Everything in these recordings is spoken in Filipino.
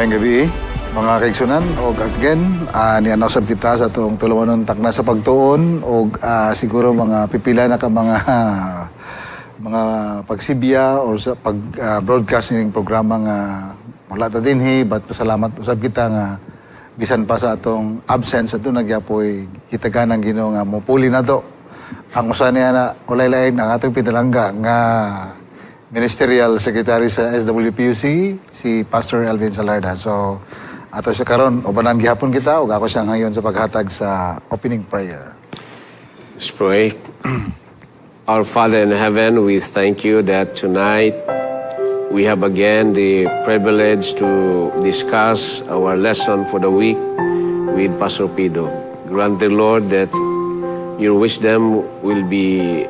Maayong gabi, mga kaigsunan. O again, nianausap kita sa itong tulumanon Takna sa Pagtuon o siguro mga pipila na ka mga pagsibya o sa pag-broadcast ng programa nga wala ta dinhi, but pasalamat usab kita nga bisan pa sa atong absence ato nagyapoy kitaganang Ginoo nga mopuli na to. Ang usa niya na ulay-lain ang atong pinalangga nga Ministerial Secretary sa SWPUC, si Pastor Elvin Salarda. So, ato siya karon ubanan gihapon kita ug ako siya ngayon sa paghatag sa opening prayer. Let's pray. Our Father in heaven, we thank you that tonight we have again the privilege to discuss our lesson for the week with Pastor Pido. Grant the Lord that your wisdom will be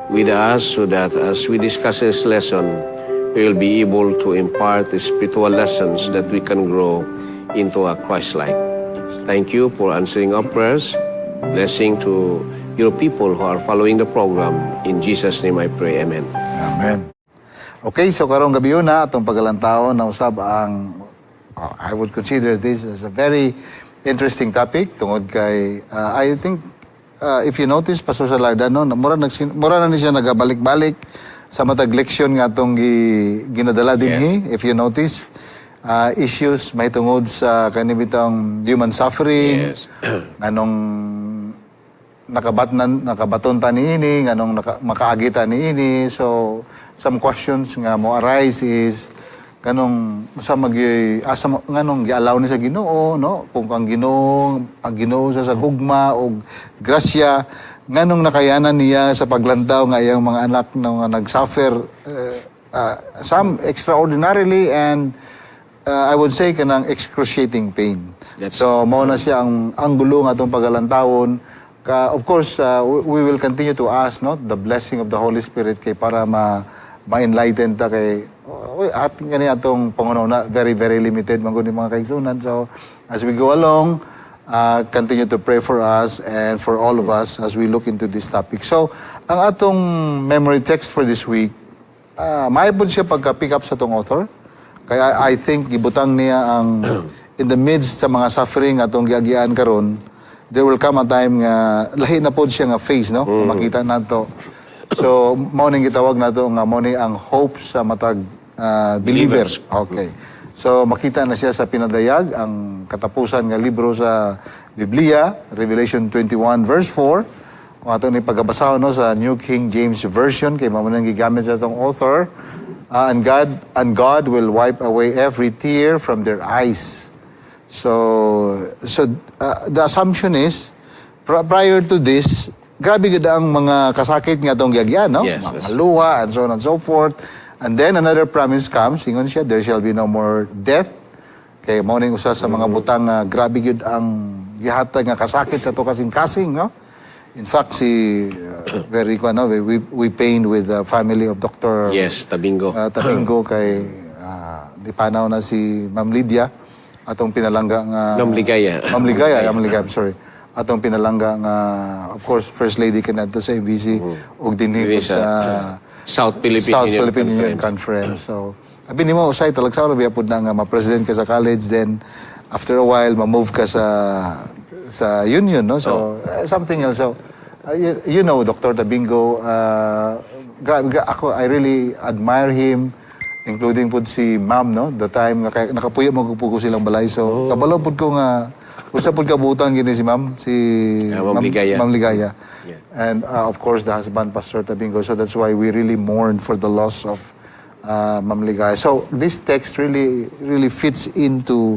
with us so that as we discuss this lesson, we will be able to impart the spiritual lessons that we can grow into a Christ-like. Thank you for answering our prayers. Blessing to your people who are following the program. In Jesus' name I pray. Amen. Amen. Okay, so karong gabi na atong pagalantaon na usab ang I would consider this as a very interesting topic tungod kay I think if you notice, Pastor Salarda, no, mura na ni siya nagabalik-balik sa matag leksyon nga itong ginadala dinhi. If you notice, issues may tungod sa kanibitang human suffering, anong nakabaton ta niini, anong makaagita niini. So, some questions nga mo arise is, kanong sa nganong gialaw ni sa Ginoo, no, kung ang Ginoo sa gugma o grasya nganong nakayanan niya sa paglantaw nga iyang mga anak nga nagsuffer some extraordinarily and I would say kanang excruciating pain. So mao na siya ang anggulo nga atong pagalantawon. Of course we will continue to ask, no, the blessing of the Holy Spirit kay para ma-enlighten ta kay at gani atong pangunahuna very very limited man gud mga kaigsunan. So as we go along, continue to pray for us and for all of us as we look into this topic. So ang atong memory text for this week, maaypod siya pagka-pick up sa tong author. Kaya I think gibutang niya ang in the midst sa mga suffering atong giagian karon, there will come a time nga lahi na pod siya nga face, no, makita nato. So mao ning gitawag nato nga mao ni ang hope sa matag believers. Okay. So makita na siya sa pinadayag ang katapusan nga libro sa Biblia, Revelation 21 verse 4. O ato ni pagbabasa no sa New King James Version kay mao nang gigamit sa atong author. And God will wipe away every tear from their eyes. So the assumption is prior to this, grabe gud ang mga kasakit nga atong giagyan, no? Yes, mga luha and so on and so forth. And then another promise comes, ingon siya, there shall be no more death. Kay mao ning usa sa mga butang nga grabe gyud ang gihatag nga kasakit sa to kasing-kasing, no? In fact, we pained with the family of Dr. Tabingo. Tabingo kay di panaw na si Ma'am Lydia atong pinalangga nga Ma'am Ligaya, I'm sorry. Atong pinalangga nga of course First Lady kanadto sa MBC ug dinhi sa South Philippine Union Conference. So, abi nimo usay talagsaw biya pud na nga ma-president ka sa college, then after a while ma-move ka sa union, no? So something else. So you know Dr. Tabingo, ako I really admire him, including pud si Ma'am, no? The time nga nakapuyo magpugo silang balay. So kabalo pud ko nga usa pud kabutan gini si Ma'am, Ma'am Ligaya. Yeah. And of course the husband Pastor Tabingo. So that's why we really mourn for the loss of Ma'am Ligaya. So this text really fits into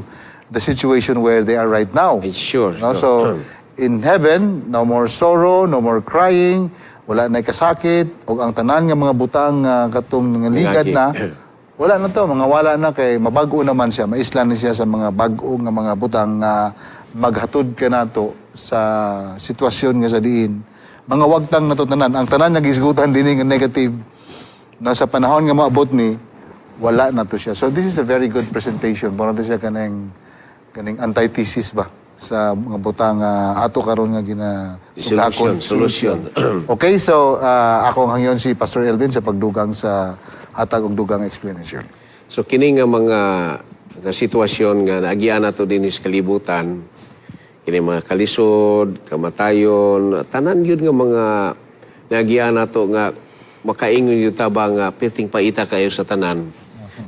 the situation where they are right now. It's sure. No? So in heaven, no more sorrow, no more crying, wala na kasakit, o ang tanan nga mga butang katong ligad na, wala na to, mga wala na kay mabago naman siya, maislan na siya sa mga bago nga mga butang nga maghatod ka nato sa sitwasyon nga sa diin. Mga wagtang na to tanan, ang tanan nga gisgutan din nga negative na sa panahon nga maabot ni, wala na to siya. So this is a very good presentation. Para siya kaning antithesis ba sa mga butang ato karon nga solution. Okay, so ako ngayon si Pastor Elvin sa pagdugang sa hatag og dugang explanation. So kini nga mga nga sitwasyon nga naagian nato din sa kalibutan, kini mga kalisod, kamatayon, tanan yun nga mga naagian nato nga makaingon yung taba nga perting paita kayo sa tanan.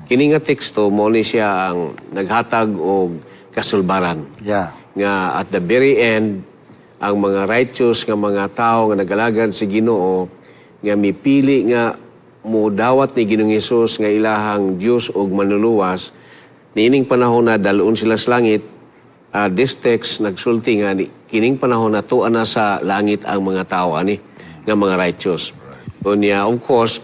Kini nga teksto mo ni siya ang naghatag og kasulbaran. Yeah. Nga at the very end, ang mga righteous nga mga tao nga nagalagad si Ginoo nga mipili nga mo dawat ni Ginoong Hesus nga ilahang Dios og manluluwas, niining panahon na dalon sila sa langit. This text nagsulti nga kining panahon na tuan na sa langit ang mga tao ani nga mga righteous. Unya of course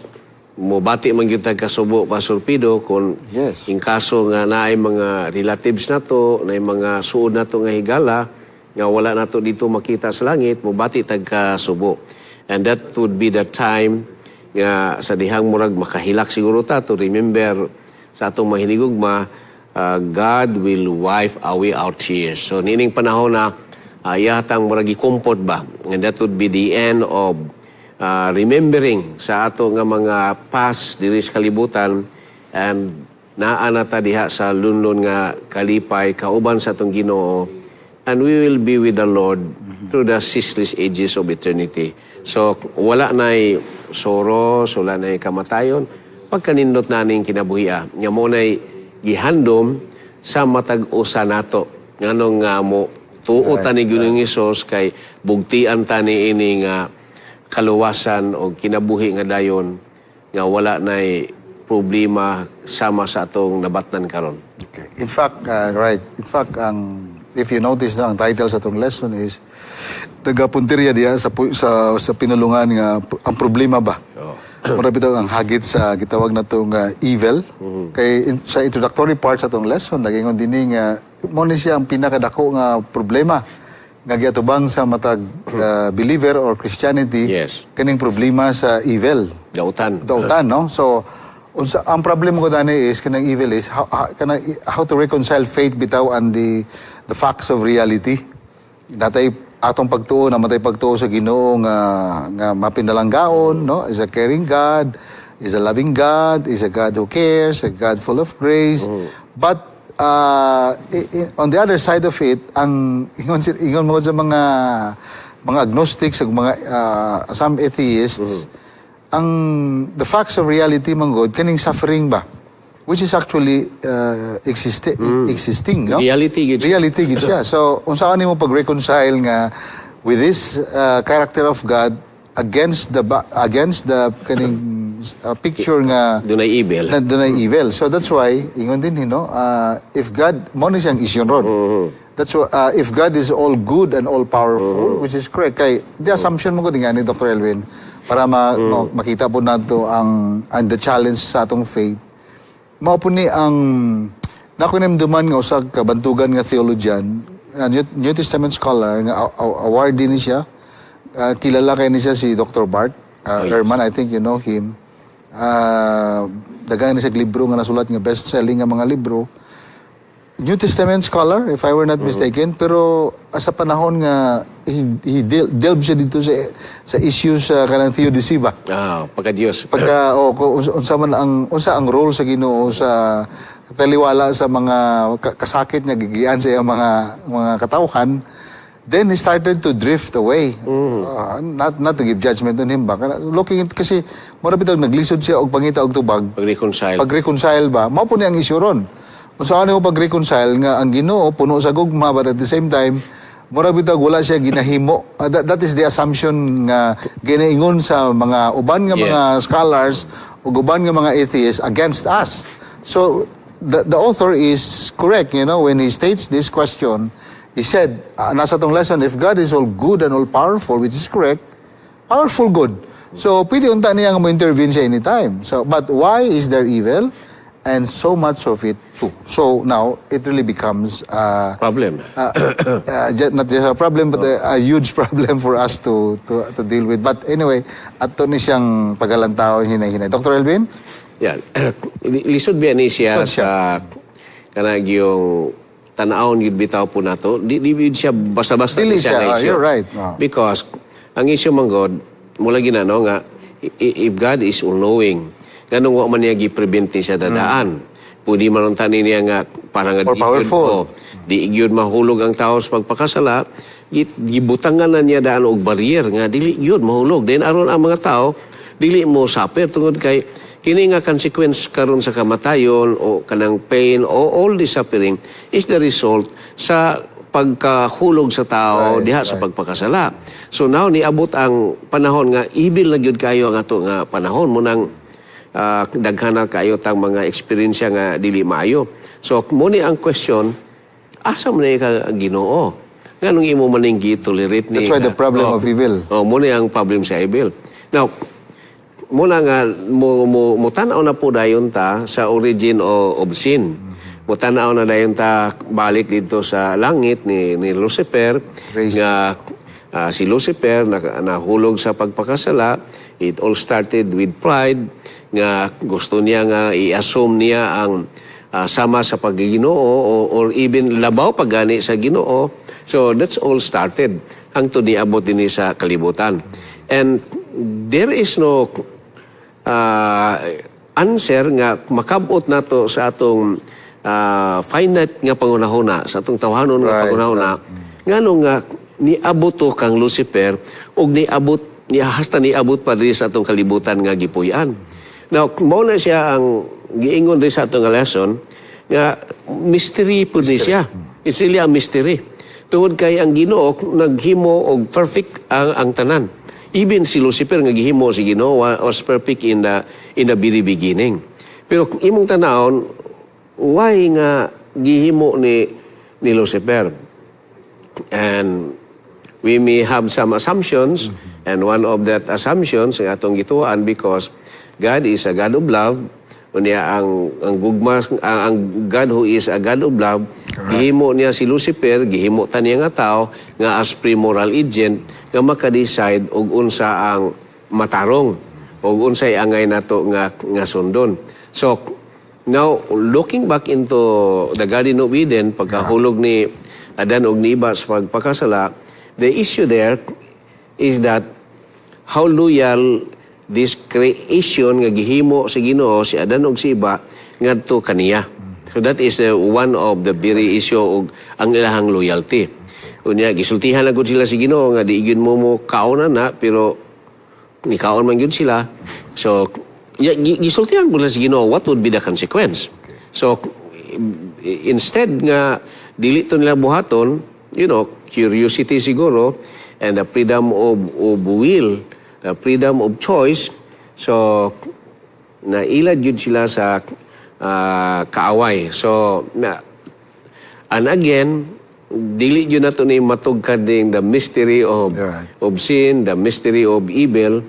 mo bati man gyud tag kasubo Pastor Pido kung in kaso nga naay mga relatives nato, naay mga suod nato nga higala nga wala nato dito makita sa langit, mo bati tag kasubo. And that would be the time nga sa dihang murag makahilak siguro ta to remember sa atong mga hinigugma, God will wipe away our tears. So nining panahon na yatang murag i-comfort ba, and that would be the end of remembering sa ato nga mga past diri sa kalibutan, and naa na ta diha sa lunlon nga kalipay kauban sa atong Ginoo, and we will be with the Lord through the ceaseless ages of eternity. So wala na'y soros, wala na'y kamatayon, pagkanindot naning kinabuhia nga mo na'y gihandom sa matag-usa nato nganong nga mo tuotan ni Ginoong Hesus kay bugtian ta ni ini nga kaluwasan o kinabuhi nga dayon nga wala na'y problema sama sa atong nabatnan karon. Okay. In fact, if you notice na ang title sa atong lesson is nagapuntirya diya sa pinulungan nga ang problema ba. Murag bitaw ang hagit sa gitawag na itong evil. Kay sa introductory part sa itong lesson, nagingon din nga, mo ni siya ang pinakadako nga problema nga giatubang sa matag believer or Christianity, kaning problema sa evil. Dautan, no? So, ang problem ko dani is, kanang evil is, how to reconcile faith bitaw and the facts of reality. Natay atong pagtuo, namatay pagtuo sa Ginoo nga mapindalanggaon, no? Is a caring God, is a loving God, is a God who cares, a God full of grace. But on the other side of it, ang ingon mo sa mga agnostics, mga some atheists, the facts of reality man God, kaning suffering ba? Which is actually existing, no? Reality gid siya. So, unsa ni mo pag-reconcile nga with this character of God against the kaning picture nga dunay evil. Dunay evil. So that's why ingon din if God mo ni siyang isyon ron. That's why if God is all good and all powerful, which is correct, kay the assumption mo ko din ni Dr. Elvin para makita po nato ang the challenge sa atong faith. Mao po ni ang nakunimduman nga usag kabantugan nga theologian, New Testament scholar nga awardee ni siya. Kilala kay ni siya si Dr. Bart Ehrman, I think you know him. Daghan ni siya libro nga nasulat nga best-selling nga mga libro. New Testament scholar, if I were not mistaken, pero sa panahon nga he delved siya dito sa issues kanang theodicy ba? Pagka-Diyos. Unsa ang role sa Ginoo sa taliwala sa mga kasakit nga gigian sa mga katawhan. Then he started to drift away. Not to give judgment on him ba? Looking at, kasi mura bitaw naglisod siya og pangita og tubag. Pag-reconcile ba? Mao po ni ang issue ron. Kung saan mo pag-reconcile nga ang Ginoo puno sa gugma, but at the same time mura bitaw wala siya ginahimo. That is the assumption nga ginaingon sa mga uban nga mga scholars o uban nga mga atheists against us. So the author is correct, when he states this question. He said, nasa tong lesson, if God is all good and all powerful, which is correct, powerful good. So pwede unta niya nga mo intervene siya anytime. So but why is there evil? And so much of it too. So now, it really becomes problem. Not just a problem, but a huge problem for us to deal with. But anyway, ato ni siyang pagalantaw hinay-hinay. Dr. Elvin? Yan. Lisod ba ni siya sa kanag yung tanawon yun bitaw po nato. Di siya basta-basta siya nga issue. You're right. Because ang issue man God, mula ginano nga, if God is all-knowing, ganun wa man niya gi-prevent siya dadaan. Pwede man ang tanin niya nga parang Or powerful. di gyud mahulog ang tao sa pagpakasala, gibutangan na niya daan og barrier nga dili gyud mahulog. Then aron ang mga tao dili mo suffer tungod kay kini nga consequence karon sa kamatayon o kanang pain o all the suffering is the result sa pagkahulog sa tao diha sa pagpakasala. So now niabot ang panahon nga ibil na gyud kayo ang ato nga panahon mo nang daghana kayo tang mga experience nga dili maayo. So mo ni ang question, asa man ka Ginoo? Nganong imo maning gi-tolerate ni? That's why the problem of evil. Mo ni ang problem sa evil. Now, muna nga mo tanaw na po dayon ta sa origin of sin. Mo tanaw na dayon ta balik dito sa langit ni Lucifer nga si Lucifer nahulog sa pagpakasala. It all started with pride nga gusto niya nga i-assume niya ang sama sa pagginoo or even labaw pagani sa Ginoo. So that's all started hangtod niabot dinhi sa kalibutan. And there is no answer nga makabot nato sa atong finite nga pangunahuna, sa atong tawhanon nga pangunahuna, ngano nga niabot to kang Lucifer ug hasta niabot pa diri sa atong kalibutan nga gipuy-an. Now, mao na siya ang giingon diri sa atong lesson nga mystery po ni siya. It's really a mystery. Tungod kay ang Ginoo naghimo og perfect ang tanan. Even si Lucifer nga gihimo si Ginoo was perfect in the very beginning. Pero imong tanawon, why nga gihimo ni Lucifer? And we may have some assumptions, and one of that assumptions nga atong gituan because God is a God of love. Unya ang gugmas ang God who is a God of love, gihimo niya si Lucifer, gihimo ta niya nga tao nga as pre-moral agent nga maka-decide og unsa ang matarong og unsay angay nato nga sundon. So now looking back into the Garden of Eden, pagkahulog ni Adan og ni Eva sa pagpakasala, the issue there is that how loyal this creation nga gihimo sa Ginoo si Adan ug si Eva ngadto kaniya. So that is one of the very issue og ang ilahang loyalty. Unya gisultihan na gud sila si Ginoo nga di gyud mo kaonan na pero ni kaon man gyud sila. So gisultihan pud si Ginoo what would be the consequence. So instead nga dili to nila buhaton, curiosity siguro and the freedom of will, the freedom of choice. So nailad yun sila sa kaaway. So and again, dili yun nato ni matugkad ding the mystery of sin, the mystery of evil.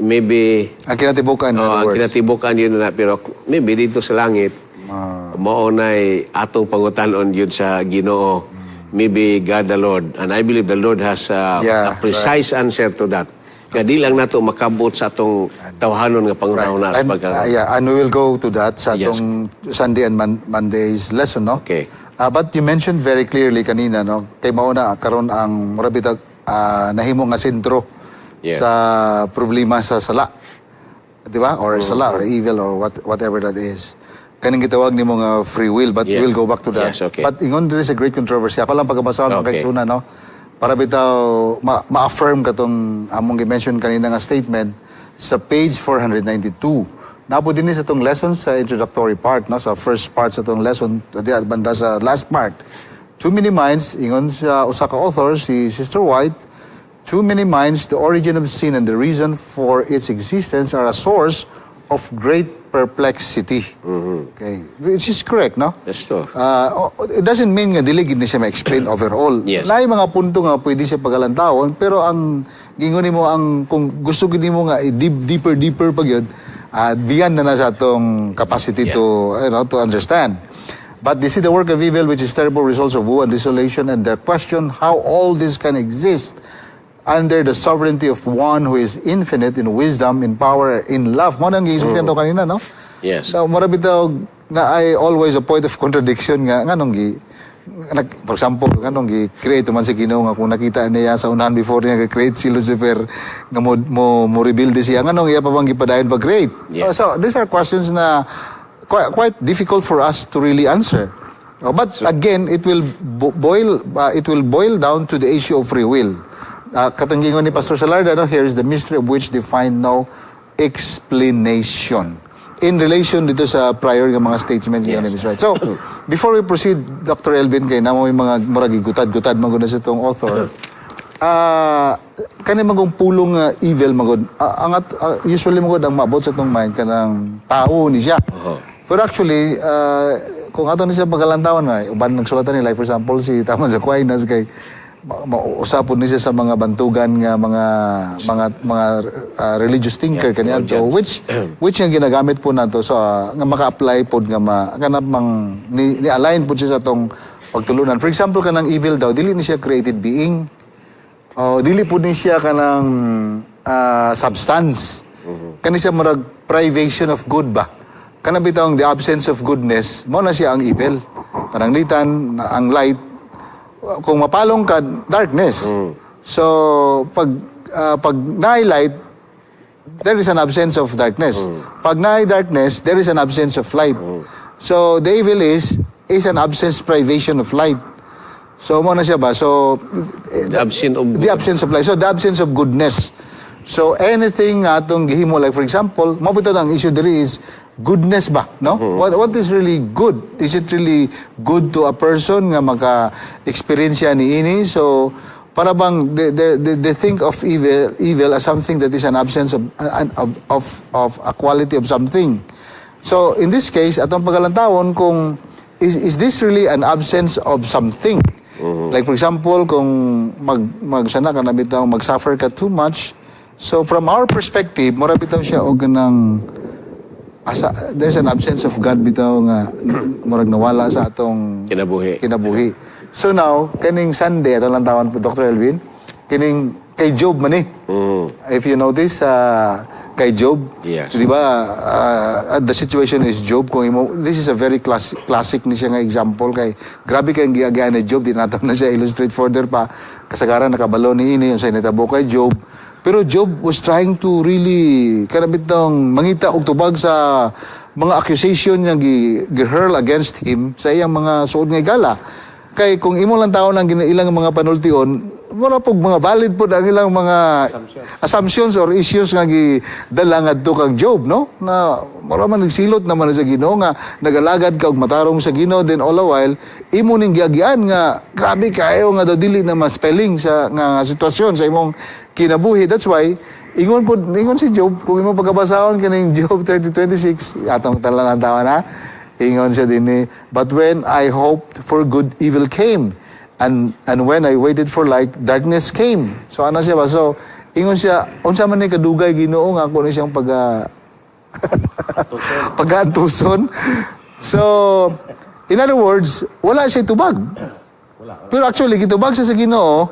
Maybe ang kinatibukan, ang kinatibukan yun na, pero maybe dito sa langit maunay atong pangutanon yun sa Ginoo. Maybe God the Lord. And I believe the Lord has a precise answer to that. Nga di lang nato makabot sa atong tawhanon nga pangunahuna. And we will go to that sa atong Sunday and Monday's lesson, no? Okay. But you mentioned very clearly kanina, no? Kay mauna karon ang murabitag nahimo nga sentro sa problema sa sala. Di ba? Or sala or evil or whatever that is. Kaning gitawag ni mga free will, but we'll go back to that. Yes, okay. But ingon there is a great controversy. Ako lang pagkabasahon kay Tuna, no? Para bitaw ma-affirm katong among gi-mention kanina nga statement sa page 492. Napo din sa tong lesson sa introductory part, no? Sa first part sa tong lesson, banda sa last part. Too many minds, ingon sa usa ka author, si Sister White, too many minds, the origin of sin and the reason for its existence are a source of great perplexity. Okay. Which is correct, no? That's true. It doesn't mean nga dili gid ni siya ma-explain overall. Yes. Naay mga punto nga pwede siya pagalantawon, pero ang gingon nimo ang kung gusto gid nimo nga deeper pag yun, beyond na sa atong capacity to understand. But this is the work of evil, which is terrible results of woe and desolation, and the question how all this can exist under the sovereignty of one who is infinite in wisdom, in power, in love. Mo nang gi-explain to kanina, no? Yes. So, marami daw na ay always a point of contradiction nga nganong for example, nganong gi-create man si Ginoo nga kung nakita niya sa unahan before niya ga-create si Lucifer nga mo rebuild siya nganong iya pa bang gipadayon pag-create. Yes. So, these are questions na quite difficult for us to really answer. But again, it will boil down to the issue of free will. Katanggingon ni Pastor Salarda, here is the mystery of which they find no explanation. In relation dito sa prior ng mga statements niya ni Israel. So, before we proceed, Dr. Elvin, kay namo yung mga murag gutad-gutad maguna sa itong author, kani magong pulong evil magod. Usually magod ang maabot sa itong mind kanang tao ni siya. Pero actually, kung ato ni siya pagalantawan na, uban nagsulatan ni, like for example, si Taman Aquinas kay usapon ni siya sa mga bantugan nga mga religious thinker kaniadto which nga ginagamit po nato sa nga maka-apply pod nga kanap mang ni align pod siya sa tong pagtulunan. For example, kanang evil daw dili ni siya created being. Dili pod ni siya kanang substance. Kani siya murag privation of good ba. Kana bitawng the absence of goodness, mao na siya ang evil. Pananglitan ang light. Kung mapalong ka, darkness. So, pag na-light, there is an absence of darkness. Pag na-darkness, there is an absence of light. So, the evil is an absence, privation of light. So, mo na siya ba? So, The absence of light. So, the absence of goodness. So, anything atong gihimo, like for example, mabito ang issue diri is goodness ba, no? What is really good? Is it really good to a person nga maka-experience ni ini? So, para bang they think of evil as something that is an absence of a quality of something. So, in this case, atong pagalantawon kung is this really an absence of something? Like for example, kung magsana ka na bitaw, mag-suffer ka too much. So, from our perspective, mura bitaw siya o ganang there's an absence of God bitaw nga murag nawala sa atong kinabuhi. So now, kaning Sunday, atong lantawan po Dr. Elvin, kining kay Job man eh. If you notice, kay Job, yes. Di ba, the situation is Job, this is a very classic ni siya nga example kay grabe kay ang giagaan ni Job, di nato na siya illustrate further pa, kasagaran nakabalo ni ini, yung sa initabo kay Job. Pero Job was trying to really kanabit ng mangita og tubag sa mga accusation niya gi-hurl against him sa iyang mga suod nga gala. Kay kung imo lang taon ang ilang mga panultion, wala pog mga valid po ang ilang mga assumptions or issues nga gidala ngadto kang Job, no? Na wala man nagsilot naman sa Ginoo nga nagalagad ka og matarong sa Ginoo, then all the while imo ning giagian nga grabe kayo nga daw dili na ma-spelling sa nga sitwasyon sa imong kinabuhi. That's why ingon si Job, kung imo pagkabasahon kaning Job 30:26, atong talan tawa na. Ingon siya din ni, but when I hoped for good, evil came. And when I waited for light, darkness came. So ano siya ba? So, ingon siya, unsa man ni kadugay Ginoo nga kuno siyang pag-antuson. So, in other words, wala siya tubag. Pero actually, gitubag siya sa Ginoo.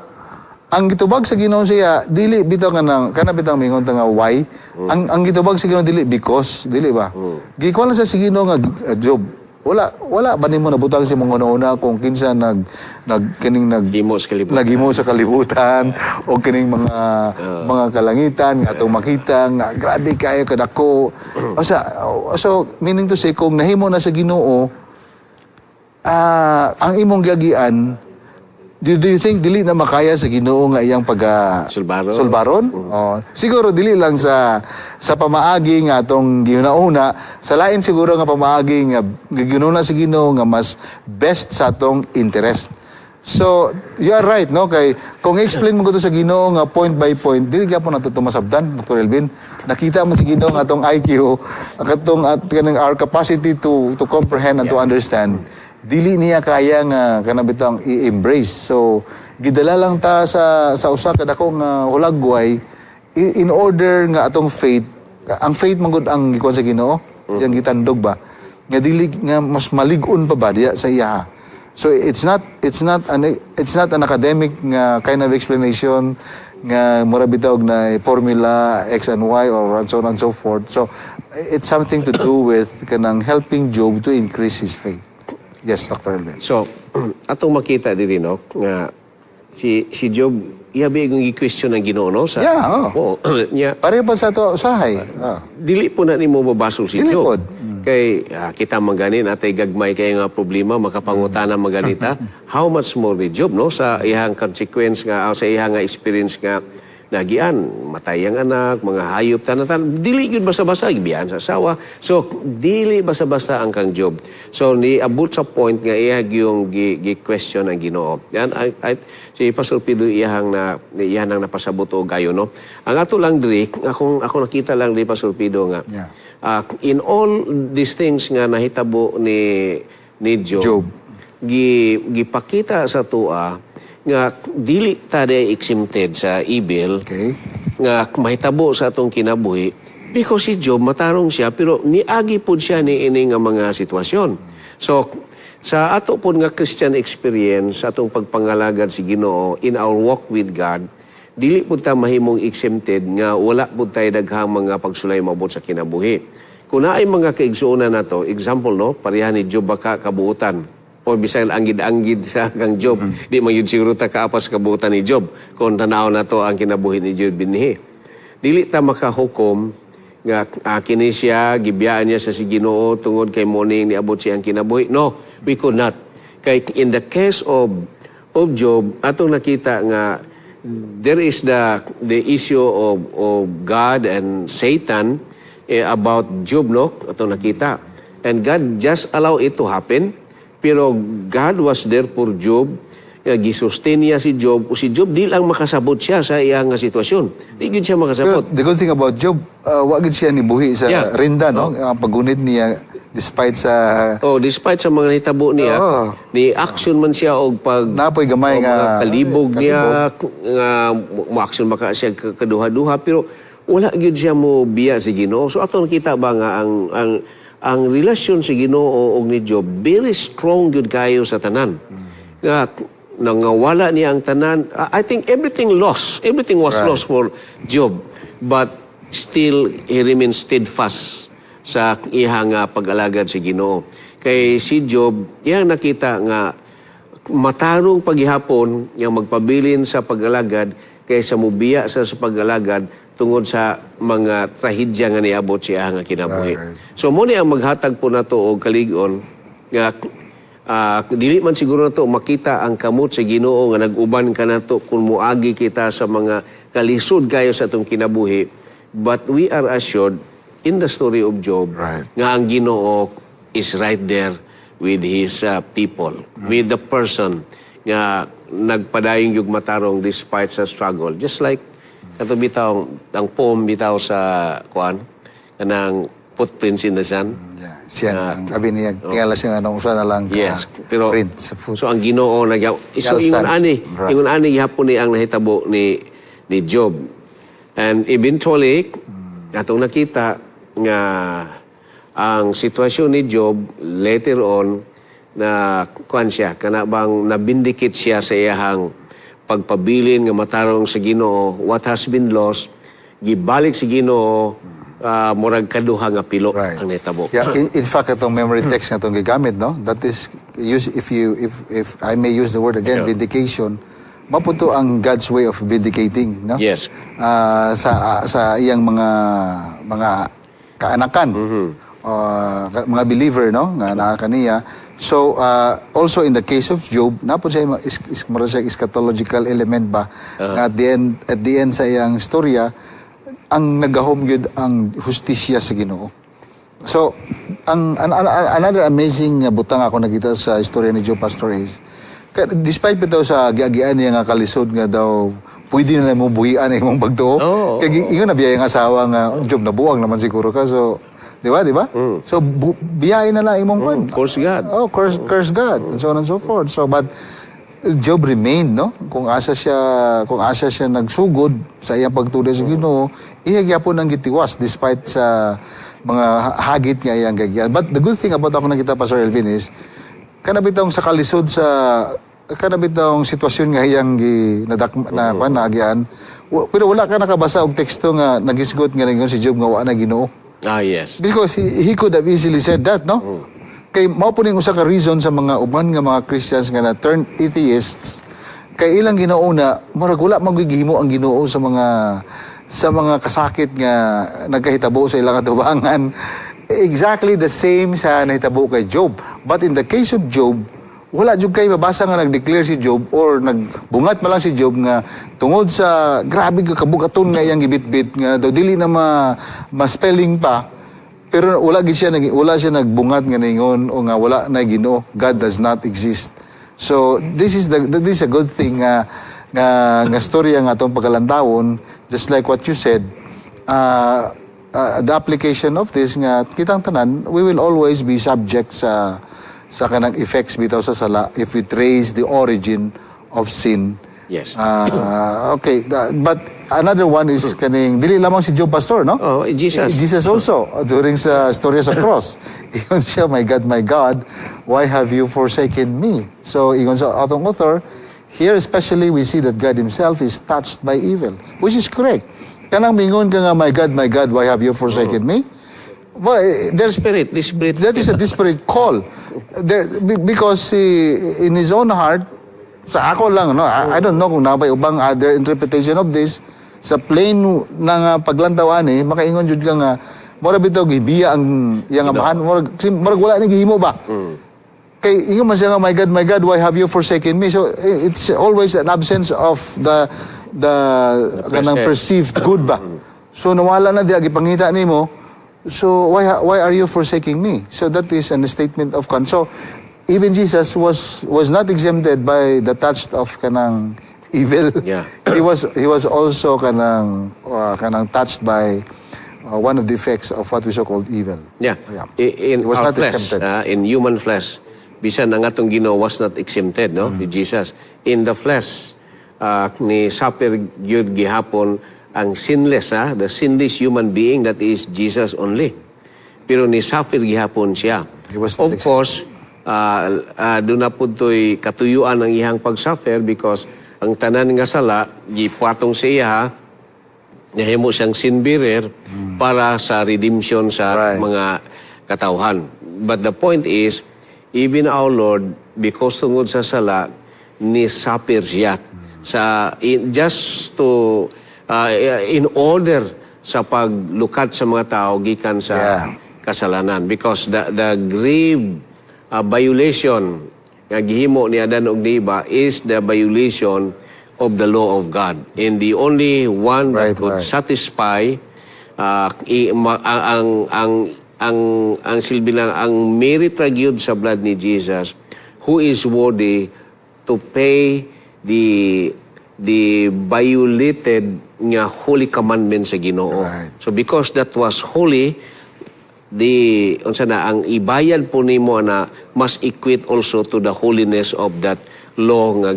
Ang gitubag sa Ginoo siya, dili bitaw kana bitaw mingon ta nga why. Ang gitubag sa Ginoo dili because, dili ba? Gikuan sa Ginoo nga Job. Wala ba nimo nabutang si mga una kung kinsa naghimo sa kalibutan o kining mga kalangitan nga atong makita nga grabe kayo kadako. So meaning to say kung nahimo na sa Ginoo ang imong giagian, do you think dili na makaya sa Ginoo nga iyang sulbaron? Siguro dili lang sa pamaagi nga atong giuna-una, sa lain siguro nga pamaagi nga gigununa sa Ginoo nga mas best sa atong interest. So, you are right, no? Kay kung explain mo ko to sa Ginoo nga point by point, dili gyapon nato masabdan, Dr. Elvin. Nakita mo sa Ginoo nga atong IQ, kanang our capacity to comprehend and to understand. Dili niya kaya nga kanabitang i-embrace. So, gidala lang ta sa usa kadako nga hulagway in order nga atong faith, ang faith man gud ang gikuan sa Ginoo, yang gitandog ba? Nga dili nga mas malig-on pa ba diya sa iya. So it's not an academic nga kind of explanation nga mura bitawg na formula X and Y or so on and so forth. So it's something to do with kanang helping Job to increase his faith. Yes, Dr. Elvin. So, atong makita diri no nga si Job ihabi yung i-question ng Ginoo no sa niya. Pare pa sa to usahay. Dili po na nimo babasol si dili Job. Pod. Kay kita maganin atay gagmay kay nga problema makapangutana maganita. How much more ni Job no sa iyang consequence nga sa iyang nga experience nga nagian, matay ang anak, mga hayop, tanan-tanan. Dili yun basta-basta, gibiyan sa asawa. So, dili basta-basta ang kang Job. So, ni abot sa point nga iyag yung gi-question ang Ginoo. Yan, si Pastor Pido iyang nang napasabot o gayo, no? Ang ato lang, diri, ako nakita lang ni Pastor Pido nga, in all these things nga nahitabo ni Job. Gipakita sa tua, nga dili ta exempted sa evil nga mahitabo sa atong kinabuhi because si Job matarong siya pero niagi pud siya ni ini nga mga sitwasyon. So sa ato pud nga Christian experience atong pagpangalagad si Ginoo in our walk with God, dili pud ta mahimong exempted nga wala pud tay daghang mga pagsulay maabot sa kinabuhi. Kung naay mga kaigsuonan nato, example no, pareha ni Job baka kabuutan o bisan anggid-anggid sa kang Job. Di man yun siguro ta kaapas kabutan ni Job kung tanaw na to ang kinabuhi ni Job binhi. Dili ta makahukom nga kini siya gibiyaan niya sa si Ginoo tungod kay morning niabot siya ang kinabuhi. No, we could not. Kay in the case of Job atong nakita nga there is the issue of God and Satan about Job no atong nakita. And God just allow it to happen. Pero God was there for Job. Gisustain niya si Job. O si Job, di lang makasabot siya sa iyang sitwasyon. Di gud siya makasabot. Pero the good thing about Job, wagid siya nibuhi sa rinda, no? Ang pagunit niya, despite sa... despite sa mga nahitabo niya, ni action man siya og pag... Napoy gamay nga... Kalibog niya, nga mo-action maka siya kaduha-duha. Pero wala gud siya mo biya si Ginoo. So ato nakita ba nga ang relasyon si Ginoo og ni Job very strong gyud kayo sa tanan. Nga nangawala niya ang tanan. I think everything was lost for Job, but still he remains steadfast sa iyang pag-alagad si Ginoo. Kay si Job, iyang nakita nga matarong paghihapon nga magpabilin sa pag-alagad kaysa mubiya sa pag-alagad tungod sa mga trahedya nga niabot siya nga kinabuhi. So mo ni ang maghatag po nato og kalig-on nga dili man siguro nato makita ang kamot sa Ginoo nga nag-uban ka nato kung muagi kita sa mga kalisod kayo sa atong kinabuhi, but we are assured in the story of Job nga ang Ginoo is right there with his people, with the person nga nagpadayong yung matarong despite sa struggle, just like kato bitaw ang poem bitaw sa kuan kanang footprints in the sun. Siya abi niya tingala siya nga usa na lang pero print sa foot. So ang Ginoo so ingon ani gihapon ni ang nahitabo ni Job. And eventually atong nakita nga ang sitwasyon ni Job later on na kuan siya kana bang nabindikit siya sa iyang pagpabilin nga matarong sa Ginoo, what has been lost, gibalik si Ginoo, murag kaduha nga pilo ang netabo. Yeah, in fact, itong memory text nga itong gigamit, no? That is, if I may use the word again, vindication, mapunto ang God's way of vindicating, no? Yes. Sa iyang mga kaanakan, mga believer, no? Nga nakakaniya. So, also in the case of Job, napon siya eschatological element ba? At the end sa iyang storya, ang nagahom yun ang justisya sa Ginoo. So, another amazing butang ako nakita sa istorya ni Job, Pastor, is, despite ito sa giagian niya nga kalisod nga daw, pwede na mo buhian imong pagtuo. Kaya ingon na biyaya nga asawa nga, Job, nabuwag naman siguro ka. So, di ba? So, biyahin na lang imong kwan. Curse God. Curse God. And so on and so forth. So, but Job remained, no? Kung asa siya nagsugod sa iyang pagtuloy sa Ginoo, iyagyapon ang gitiwas despite sa mga hagit nga iyang gagyan. But the good thing about ako nakita, Pastor Elvin, is kanabitong sa kalisod sa kanabitong sitwasyon nga iyang nahagian, pero wala ka nakabasa og teksto nga nagisgot nga ningon si Job nga wa na Ginoo. Yes. Because he could have easily said that, no? Kay mao po ning usa ka reason sa mga uban nga mga Christians nga na turn atheists kay ilang ginauna murag wala magigihimo ang Ginoo sa mga kasakit nga nagkahitabo sa ilang katubangan. exactly the same sa nahitabo kay Job. But in the case of Job, wala jud kay mabasa nga nag-declare si Job or nagbungat man lang si Job nga tungod sa grabe ka kabugaton nga iyang gibitbit nga daw dili na ma-spelling pa. Pero wala siya nagbungat nga ningon o nga wala na Ginoo. God does not exist. So this is a good thing nga storya nga atong pagkalantawon, just like what you said. The application of this nga kitang tanan, we will always be subject sa kanang effects bitaw sa sala if we trace the origin of sin. Yes. Okay, but another one is kaning dili lamang si Job pastor, no? Oh, Jesus. Jesus also during sa storya sa cross. Ingon siya, my God, why have you forsaken me? So ingon sa atong author, here especially we see that God himself is touched by evil, which is correct. Kanang mingon ka nga, my God, why have you forsaken me? Well, there's the spirit. That is a desperate call. Because in his own heart, sa ako lang, no, I don't know kung nabay ubang other interpretation of this, sa plain nga paglantaw ani, makaingon jud ka nga, mura bitaw gibiya ang iyang amahan, mura wala ni gihimo ba? Kay ingon man siya nga, my God, why have you forsaken me? So it's always an absence of the kanang perceived good ba? So nawala na diya gipangita nimo. So why are you forsaking me? So that is a statement of concern. So even Jesus was not exempted by the touch of kanang evil. Yeah. He was also kanang touched by one of the effects of what we so called evil. Yeah. In was our not flesh, exempted. in human flesh, bisan ang atong Ginoo was not exempted, no? Ni Jesus. In the flesh, ni suffer gyud gihapon ang sinless, the sinless human being that is Jesus only. Pero ni suffer gihapon siya. Of course, doon na po ito'y katuyuan ng iyang pag-suffer because ang tanan nga sala, gipatong sa iya, nahimo siyang sin bearer para sa redemption sa mga katawhan. But the point is, even our Lord, because tungod sa sala, ni suffer siya. Just to in order sa paglukat sa mga tao gikan sa kasalanan, because the grave violation nga gihimo ni Adan ug ni Eva is the violation of the law of God, and the only one that could satisfy ang silbi lang ang merit ra gyud sa blood ni Jesus, who is worthy to pay the violated nga holy commandment sa Ginoo. So because that was holy, ang ibayad po nimo na must equate also to the holiness of that law nga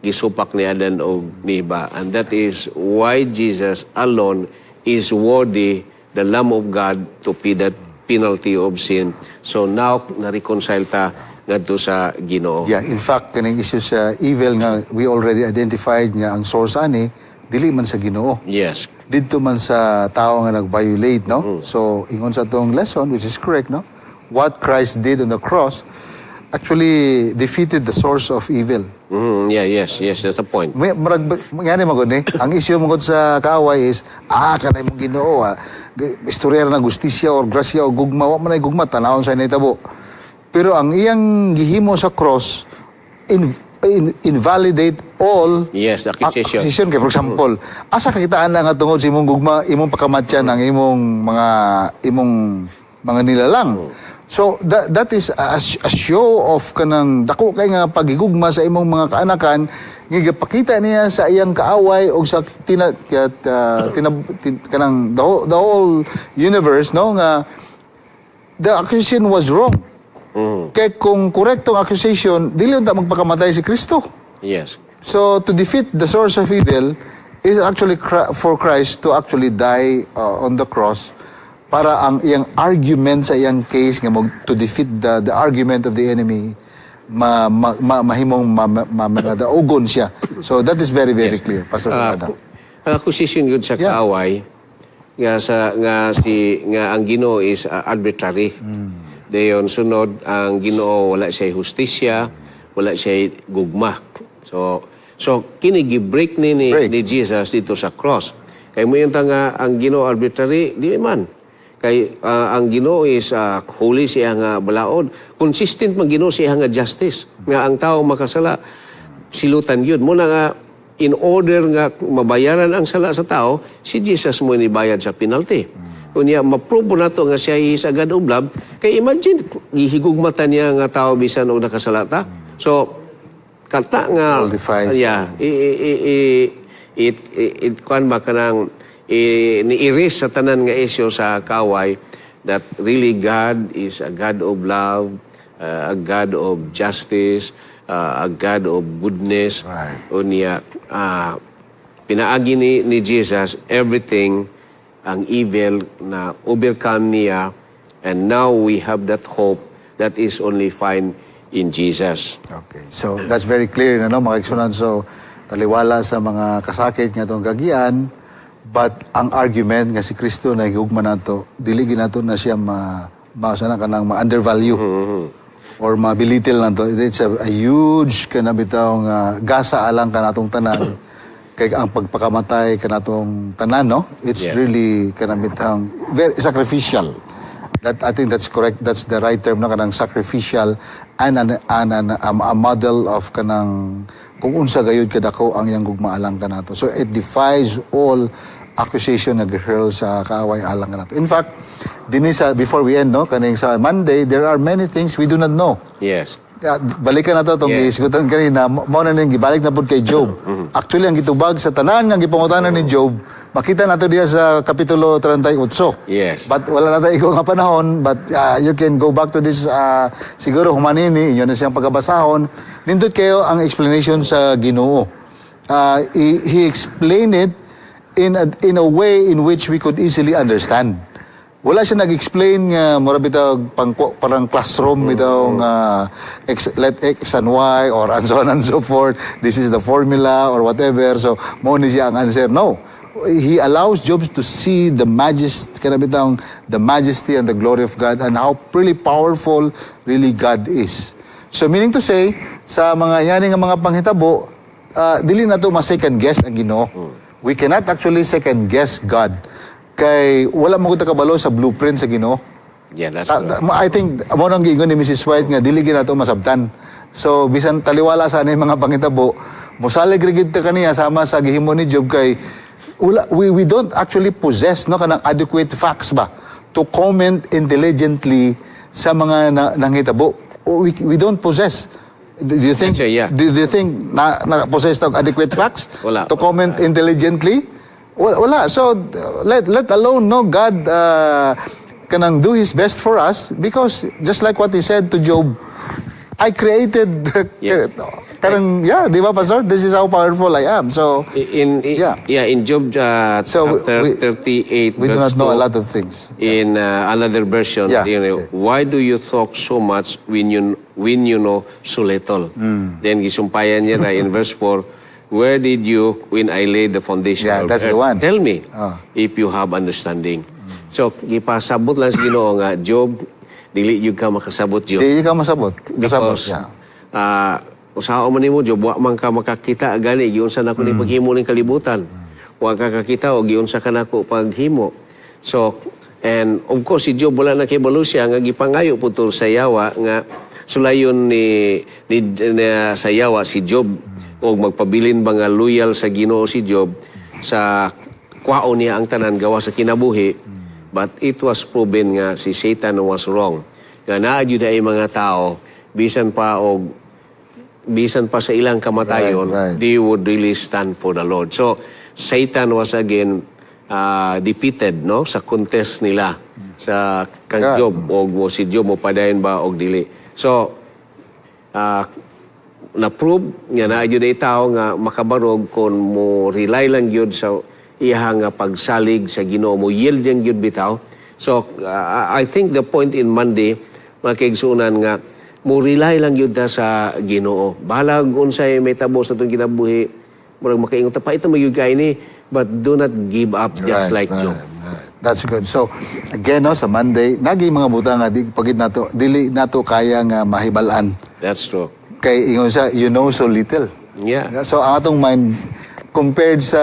gisupak ni Adan o ni Eva. And that is why Jesus alone is worthy, the Lamb of God, to pay that penalty of sin. So now na-reconcile ta ngadto sa Ginoo. Yeah, in fact, kaning issue sa evil nga we already identified nga ang source ani dili man sa Ginoo. Yes. Didto man sa tao nga nag-violate, no? So ingon sa tong lesson, which is correct, no? What Christ did on the cross actually defeated the source of evil. Yes, that's the point. Ngani magod ni, ang issue magod sa kaaway is kanay mong Ginoo, istorya na justisya or grasya o gugma, wa man ay gugma tanawon sa nahitabo. Pero ang iyang gihimo sa cross invalidate all accusation. Kaya for example, asa kakitaan na nga tungod sa imong gugma, imong pakamatyan ang imong mga nilalang. So that is a show of kanang dako kay nga pagigugma sa imong mga kaanakan, nga gipakita niya sa iyang kaaway o sa kanang the whole universe, no, nga the accusation was wrong. Kaya kung korektong accusation, dili unta magpakamatay si Kristo. Yes. So to defeat the source of evil is actually for Christ to actually die on the cross para ang iyang argument sa iyang case nga to defeat the argument of the enemy mahimong madaugon siya. So that is very clear, Pastor Harana. Ang accusation yun sa kaaway nga ang Ginoo is arbitrary. Dayon sunod ang Ginoo wala siya hustisya, wala siya gugma. So kini gi-break ni Jesus dito sa cross. Kay mo yung nga ang Ginoo arbitrary, di man. Kay ang Ginoo is holy siya nga balaod. Consistent man Ginoo siya nga justice. Nga ang tao makasala silutan yun. Muna nga in order nga mabayaran ang sala sa tao, si Jesus mo inibayad sa penalty. Kunya maprobo nato nga siya is a God of love. Kay imagine gihigugmatan niya nga tao bisan og nakasalata. So kanta nga it kuan ba kanang ni-erase sa tanan nga isyo sa kaway that really God is a God of love, a God of justice, a God of goodness. Right. Unya pinaagi ni Jesus everything ang evil na overcome niya, and now we have that hope that is only found in Jesus. Okay. So, that's very clear na, no, mga kaigsunan. So, taliwala sa mga kasakit nga itong gagian, but ang argument nga si Kristo na higugma nato, diligin nato na siya sana ka nang ma-undervalue or ma-belittle nato. It's a huge kanabitaw nga gasa alang kanatong tanan. Kaya ang pagpakamatay kanatong tanan, no? It's really kanabitaw very sacrificial. That I think that's correct. That's the right term, no? Kanang sacrificial and a model of kanang kung unsa gayud kadako ang iyang gugmaalang kanato. So it defies all accusation na gihurl sa kaaway alang kanato. In fact, before we end, no, kaning sa Monday, there are many things we do not know. Yes. Balikan na to itong isigutan kanina, mo na nang gibalik na po kay Job. Actually, ang gitubag sa tanan ng gipangutanan ni Job, makita nato diya sa Kapitulo 38. Yes. But wala na tayo nga panahon, but you can go back to this, siguro humanini, yun na siyang pagkabasahon. Nindot kayo ang explanation sa Ginoo. He explained it in a way in which we could easily understand. Wala siya nag-explain nga mura bitaw parang classroom bitaw nga let x and y or and so on and so forth. This is the formula or whatever. So mo ni siya ang answer. No. He allows Job to see the majesty and the glory of God and how really powerful really God is. So meaning to say, sa mga yani nga mga panghitabo, dili na to ma-second guess ang Ginoo. We cannot actually second guess God. Kay wala mo kita kabalo sa blueprint sa Ginoo. Yeah, that's right. I think mo nang giingon ni Mrs. White nga dili gina to masabtan. So bisan taliwala sa ani mga pangitabo, mosalig rigid ta kaniya sama sa gihimo ni Job kay we don't actually possess no kanang adequate facts ba to comment intelligently sa mga nanghitabo. We don't possess. Do you think do you think na possess of adequate facts to comment intelligently? Wala. So, let alone, no, God kanang do His best for us because just like what He said to Job, I created, kanang, di ba, Pastor? This is how powerful I am. So, in Job chapter 38, we do not know a lot of things. In another version, why do you talk so much when you know so little? Then, gisumpayan niya na in verse 4, where did you, when I laid the foundation of that's earth? The one. Tell me, if you have understanding. So, ipasabot lang sa Ginoo nga, Job, dili yung ka makasabot, Job. Dili ka masabot. Because, usaha man nimo Job, wa man ka makakita gani, giunsa na ko ni paghimo ning kalibutan. Wa ka kakita, o giunsa ka na ko paghimo. So, and of course, si Job, wala na kibalo siya, nga gipangayo po to sa yawa, nga sulayon ni sa yawa, si Job, o magpabilin ba nga loyal sa Ginoo si Job sa kwao niya ang tanan gawa sa kinabuhi, but it was proven nga si Satan was wrong. Nga naadyo na ay mga tao bisan pa sa ilang kamatayon, they would really stand for the Lord. So Satan was again defeated, no, sa contest nila sa kang Job, o si Job mo padayon ba og dili. So na-prove nga na yun ay tao nga makabarog kung mo rely lang yun sa iya nga pagsalig sa Ginoo mo, yield yung yun bitaw. So, I think the point in Monday, mga kaigsunan nga, mo rely lang yun sa Ginoo. Bahalag unsay may tabo sa itong kinabuhi, murag makaingot, pa ito magyugay ni, but do not give up just like Job. That's good. So, again, no, sa Monday, naging mga buta nga, dili nato kaya nga mahibalan. That's true. Kay ingon siya, you know so little. Yeah. So ang atong mind compared sa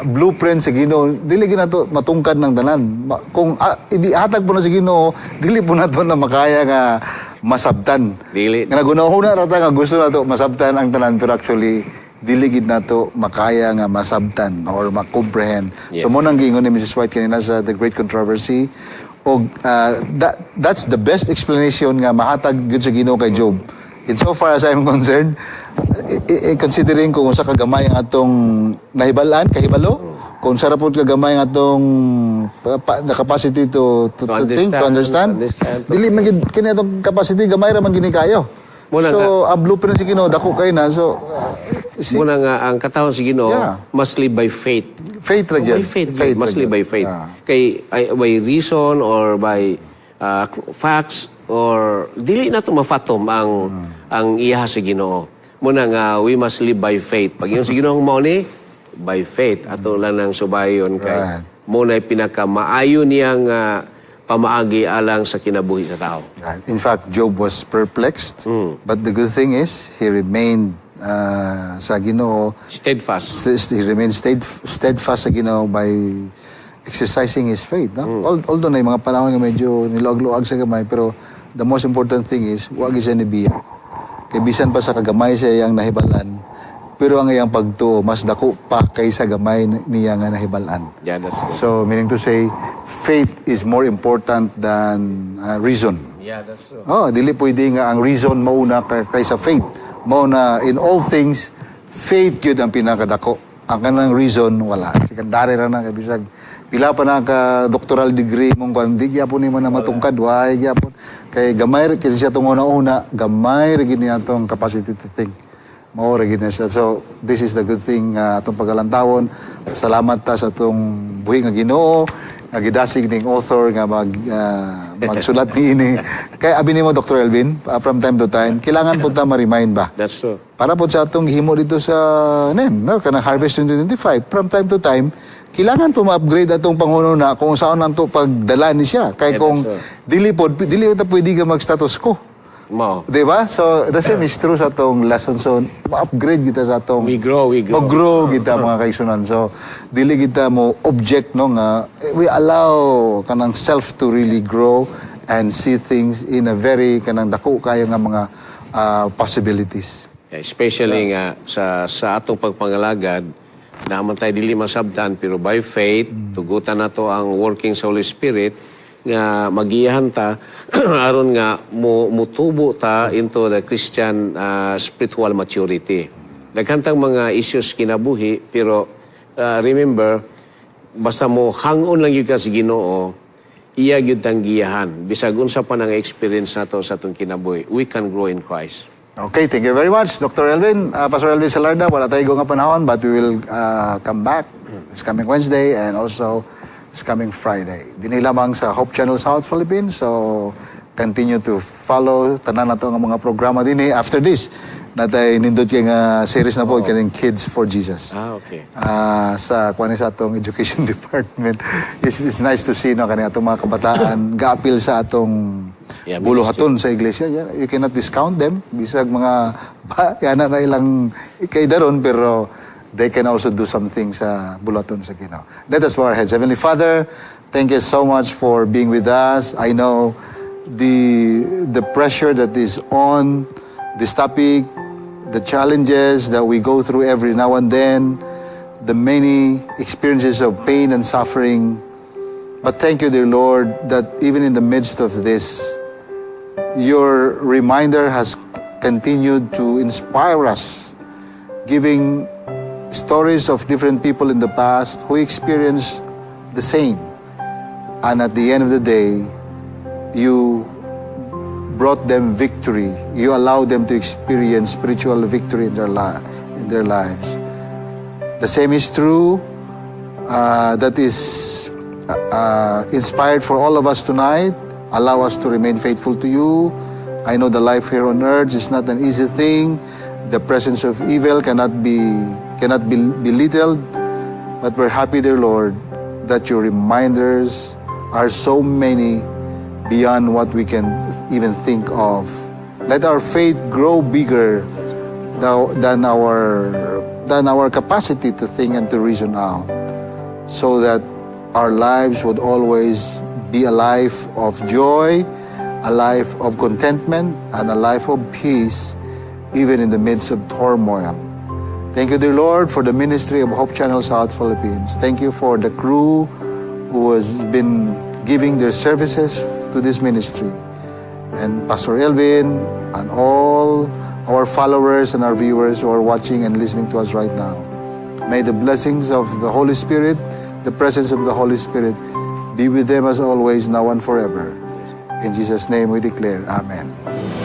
blueprint sa Ginoo, dili gyud nato matungkad ng tanan. Kung ibihatag po na sa Ginoo, dili po nato na makaya nga masabtan. Dili. Nga nagunahuna ra ta nga gusto nato masabtan ang tanan, pero actually dili gid nato makaya nga masabtan or ma-comprehend. Yes. So mo nang giingon ni Mrs. White kanina sa The Great Controversy, og that's the best explanation nga mahatag gyud sa Ginoo kay Job. In so far as I'm concerned, considering kung unsa kagamay ang atong nahibalaan, kahibalo, kung sarap po kagamay ang atong the capacity to think, to understand. Dili man gid kini atong capacity gamay ra man gini kayo. Muna So ang blueprint si Ginoo dako kay na. So Muna nga ang katawhan sa Ginoo, Yeah. must live by faith. faith ra gyud. By faith, must ra live by gyud. faith. Yeah. By reason or by facts or dili na to mafatom ang iya sa Ginoo. Muna nga we must live by faith. Pag yung sa Ginoo mao ni by faith ato lang nang subayon kay Right. muna pinakamaayo niyang pamaagi alang sa kinabuhi sa tao. In fact, Job was perplexed, but the good thing is he remained sa Ginoo. Steadfast. He remained steadfast sa Ginoo by exercising his faith. No? Although na yung mga panahon nga medyo niluag-luag sa gamay, pero the most important thing is, huwag siya nibiya. Kay bisan pa sa kagamay siya yung nahibalan, pero ang iyang pagtuo, mas dako pa kaysa gamay niya nga nahibalan. Yeah, that's true. So, meaning to say, faith is more important than reason. Yeah, that's true. Dili pwede nga ang reason mauna kaysa faith. Mauna in all things, faith yun ang pinakadako. Ang kanang reason, wala. Sekundary ra na, kabisag. Pila pa na ka doctoral degree mong kung di gyapon nimo na matungkad, why gyapon. Kay gamay kasi siya tong una-una, gamay ra gid niya tong capacity to think. Mao ra gid na siya. So, this is the good thing atong pagkalantawon. Salamat ta sa atong buhi nga Ginoo. Gidasig ning author nga magsulat ni ini. Kay abi nimo Dr. Elvin, from time to time, kailangan po ta ma-remind ba? That's true. Para po sa atong himo dito sa no, kanang Harvest 2025, from time to time, kailangan po ma-upgrade atong pangununa kung saan nanto pagdala ni siya. Kay Yeah, kung that's dili ta pwede ka mag-status quo. Mo. Di ba? So, the same is true sa atong lesson. So, ma-upgrade kita sa atong We grow. mag-grow kita mga kaigsunan. So, dili kita mo object no nga we allow kanang self to really grow and see things in a very kanang dako kayo nga mga possibilities. Especially nga sa atong pagpangalagad, naman tayo dili masabtan, pero by faith, tugutan na to ang working sa Holy Spirit, nga magiyahan ta, aron nga mutubo ta into the Christian spiritual maturity. Nagkantang mga issues kinabuhi, pero remember, basta mo hangon lang yun ka sa Ginoo, iya yun tang giyahan. Bisag unsa pa nang experience nato sa atong kinabuhi, we can grow in Christ. Okay, thank you very much, Dr. Elvin. Pastor Elvin Salarda, wala tayo nga panahon, but we will come back this coming Wednesday and also this coming Friday. Dini lamang sa Hope Channel South Philippines, so continue to follow tanan nato nga mga programa dinhi. After this, natay nindot kay nga series na po kaning Kids for Jesus. Okay. Sa kuan sa atong education department. It's nice to see no kani atong mga kabataan gaapil sa atong buluhaton sa iglesia. You cannot discount them bisag mga yana na ilang ikaidaron, pero they can also do something sa buluhaton sa Ginoo. Let us bow our heads. Heavenly Father, thank you so much for being with us. I know the pressure that is on this topic, the challenges that we go through every now and then, the many experiences of pain and suffering. But thank you, dear Lord, that even in the midst of this, your reminder has continued to inspire us, giving stories of different people in the past who experienced the same. And at the end of the day, you brought them victory. You allowed them to experience spiritual victory in their lives. The same is true. That is inspired for all of us tonight. Allow us to remain faithful to you. I know the life here on earth is not an easy thing. The presence of evil cannot be belittled. But we're happy, dear Lord, that your reminders are so many beyond what we can even think of. Let our faith grow bigger than our than our capacity to think and to reason out, so that our lives would always be a life of joy, a life of contentment, and a life of peace, even in the midst of turmoil. Thank you, dear Lord, for the ministry of Hope Channel South Philippines. Thank you for the crew who has been giving their services to this ministry. And Pastor Elvin and all our followers and our viewers who are watching and listening to us right now. May the blessings of the Holy Spirit, the presence of the Holy Spirit, be with them as always, now and forever. In Jesus' name we declare, Amen.